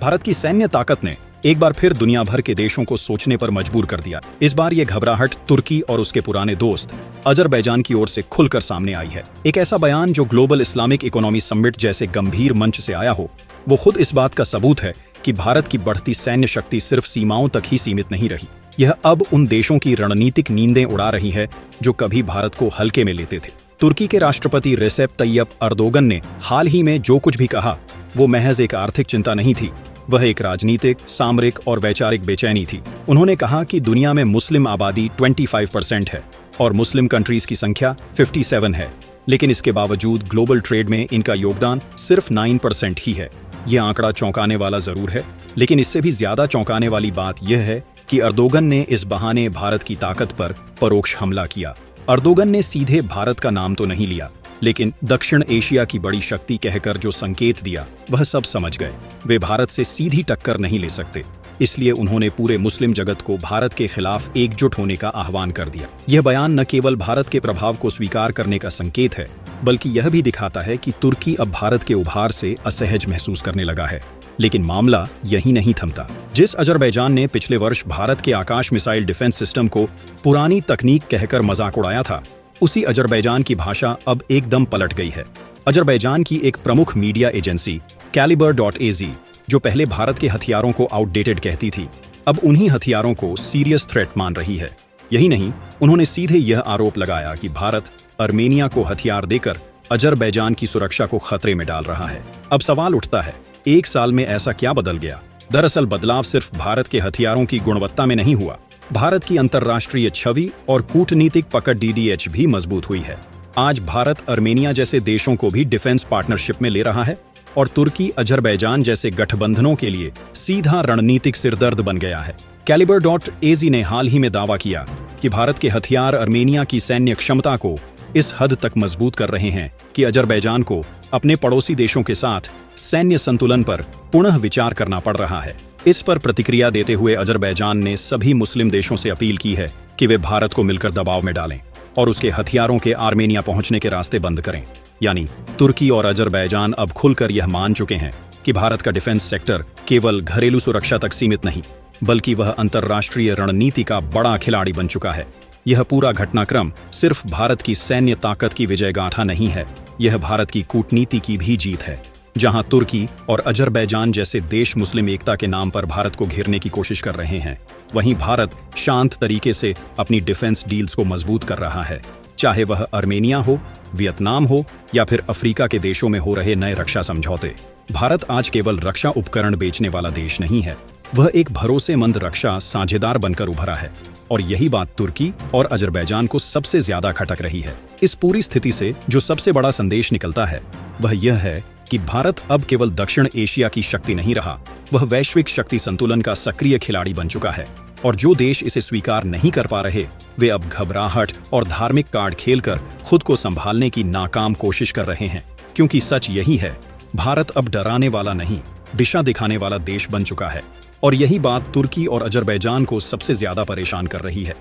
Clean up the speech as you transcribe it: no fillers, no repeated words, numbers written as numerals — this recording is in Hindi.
भारत की सैन्य ताकत ने एक बार फिर दुनिया भर के देशों को सोचने पर मजबूर कर दिया। इस बार ये घबराहट तुर्की और उसके पुराने दोस्त अजरबैजान की ओर से खुलकर सामने आई है। एक ऐसा बयान जो ग्लोबल इस्लामिक इकोनॉमी समिट जैसे गंभीर मंच से आया हो, वो खुद इस बात का सबूत है कि भारत की बढ़ती सैन्य शक्ति सिर्फ सीमाओं तक ही सीमित नहीं रही। यह अब उन देशों की रणनीतिक नींदें उड़ा रही है जो कभी भारत को हल्के में लेते थे। तुर्की के राष्ट्रपति रेसेप तैयप अर्दोगन ने हाल ही में जो कुछ भी कहा, वो महज एक आर्थिक चिंता नहीं थी, वह एक राजनीतिक, सामरिक और वैचारिक बेचैनी थी। उन्होंने कहा कि दुनिया में मुस्लिम आबादी 25% है और मुस्लिम कंट्रीज की संख्या 57 है, लेकिन इसके बावजूद ग्लोबल ट्रेड में इनका योगदान सिर्फ 9% ही है। यह आंकड़ा चौंकाने वाला जरूर है, लेकिन इससे भी ज्यादा चौंकाने वाली बात यह है कि अर्दोगन ने इस बहाने भारत की ताकत पर परोक्ष हमला किया। अर्दोगन ने सीधे भारत का नाम तो नहीं लिया, लेकिन दक्षिण एशिया की बड़ी शक्ति कहकर जो संकेत दिया, वह सब समझ गए। वे भारत से सीधी टक्कर नहीं ले सकते, इसलिए उन्होंने पूरे मुस्लिम जगत को भारत के खिलाफ एकजुट होने का आह्वान कर दिया। यह बयान न केवल भारत के प्रभाव को स्वीकार करने का संकेत है, बल्कि यह भी दिखाता है कि तुर्की अब भारत के उभार से असहज महसूस करने लगा है। लेकिन मामला यही नहीं थमता। जिस अजरबैजान ने पिछले वर्ष भारत के आकाश मिसाइल डिफेंस सिस्टम को पुरानी तकनीक कहकर मजाक उड़ाया था, उसी अजरबैजान की भाषा अब एकदम पलट गई है। अजरबैजान की एक प्रमुख मीडिया एजेंसी Caliber.az, जो पहले भारत के हथियारों को आउटडेटेड कहती थी, अब उन्हीं हथियारों को सीरियस थ्रेट मान रही है। यही नहीं, उन्होंने सीधे यह आरोप लगाया कि भारत अर्मेनिया को हथियार देकर अजरबैजान की सुरक्षा को खतरे में डाल रहा है। अब सवाल उठता है, एक साल में ऐसा क्या बदल गया? दरअसल बदलाव सिर्फ भारत के हथियारों की गुणवत्ता में नहीं हुआ, भारत की अंतर्राष्ट्रीय छवि और कूटनीतिक पकड़ DDH भी मजबूत हुई है। आज भारत अर्मेनिया जैसे देशों को भी डिफेंस पार्टनरशिप में ले रहा है और तुर्की अजरबैजान जैसे गठबंधनों के लिए सीधा रणनीतिक सिरदर्द बन गया है। Caliber.az ने हाल ही में दावा किया कि भारत के हथियार अर्मेनिया की सैन्य क्षमता को इस हद तक मजबूत कर रहे हैं कि अजरबैजान को अपने पड़ोसी देशों के साथ सैन्य संतुलन पर पुनः विचार करना पड़ रहा है। इस पर प्रतिक्रिया देते हुए अजरबैजान ने सभी मुस्लिम देशों से अपील की है कि वे भारत को मिलकर दबाव में डालें और उसके हथियारों के आर्मेनिया पहुंचने के रास्ते बंद करें। यानी तुर्की और अजरबैजान अब खुलकर यह मान चुके हैं कि भारत का डिफेंस सेक्टर केवल घरेलू सुरक्षा तक सीमित नहीं, बल्कि वह अंतर्राष्ट्रीय रणनीति का बड़ा खिलाड़ी बन चुका है। यह पूरा घटनाक्रम सिर्फ भारत की सैन्य ताकत की विजयगाथा नहीं है, यह भारत की कूटनीति की भी जीत है। जहां तुर्की और अजरबैजान जैसे देश मुस्लिम एकता के नाम पर भारत को घेरने की कोशिश कर रहे हैं, वहीं भारत शांत तरीके से अपनी डिफेंस डील्स को मजबूत कर रहा है। चाहे वह अर्मेनिया हो, वियतनाम हो या फिर अफ्रीका के देशों में हो रहे नए रक्षा समझौते। भारत आज केवल रक्षा उपकरण बेचने वाला देश नहीं है, वह एक भरोसेमंद रक्षा साझेदार बनकर उभरा है। और यही बात तुर्की और अजरबैजान को सबसे ज्यादा खटक रही है। इस पूरी स्थिति से जो सबसे बड़ा संदेश निकलता है, वह यह है कि भारत अब केवल दक्षिण एशिया की शक्ति नहीं रहा, वह वैश्विक शक्ति संतुलन का सक्रिय खिलाड़ी बन चुका है। और जो देश इसे स्वीकार नहीं कर पा रहे, वे अब घबराहट और धार्मिक कार्ड खेलकर खुद को संभालने की नाकाम कोशिश कर रहे हैं। क्योंकि सच यही है, भारत अब डराने वाला नहीं, दिशा दिखाने वाला देश बन चुका है। और यही बात तुर्की और अजरबैजान को सबसे ज्यादा परेशान कर रही है।